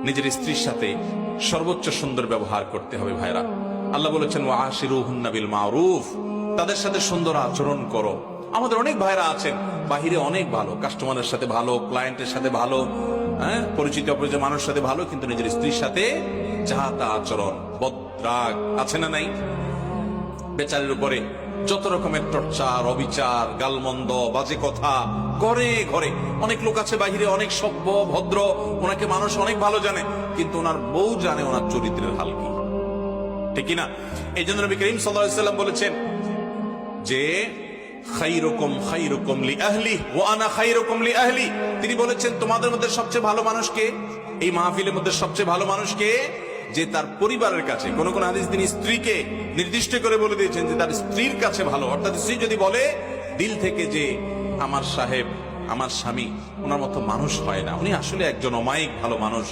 নিজের স্ত্রীর সাথে সর্বোচ্চ সুন্দর ব্যবহার করতে হবে ভাইরা। আল্লাহ বলেছেন ওয়াশিরুহুন্না বিল মারুফ, তাদের সাথে সুন্দর আচরণ করো। আমাদের অনেক ভাইরা আছেন বাহিরে অনেক ভালো, কাস্টমারের সাথে ভালো, ক্লায়েন্টের সাথে ভালো, পরিচিত অপরিচিত মানুষের সাথে ভালো, কিন্তু নিজের স্ত্রীর সাথে যা তা আচরণ, বদরাগ আছে না নাই? বেচারের উপরে যত রকমের টর্চার, অবিচার, গালমন্দ, বাজে কথা ঘরে ঘরে। অনেক লোক আছে বাহিরে অনেক সভ্য ভদ্র, ওনাকে মানুষ অনেক ভালো জানে, কিন্তু ওনার বউ জানে ওনার চরিত্রের হাল কি, ঠিক না? এই জন্য নবী করিম সাল্লাল্লাহু আলাইহি ওয়াসাল্লাম বলেছেন যে খায়রুকুম খায়রুকুম লিআহলি ওয়া আনা খায়রুকুম লিআহলি। তিনি বলেছেন তোমাদের মধ্যে সবচেয়ে ভালো মানুষ কে? এই মাহফিলের মধ্যে সবচেয়ে ভালো মানুষ কে? যে তার পরিবারের কাছে, কোন কোন হাদিস তিনি স্ত্রীকে নির্দিষ্ট করে বলে দিয়েছেন যে তার স্ত্রীর কাছে ভালো। অর্থাৎ স্ত্রী যদি বলে দিল থেকে যে আমার সাহেব, আমার স্বামী ওনার মতো মানুষ হয় না, উনি আসলে একজন অমায়িক ভালো মানুষ,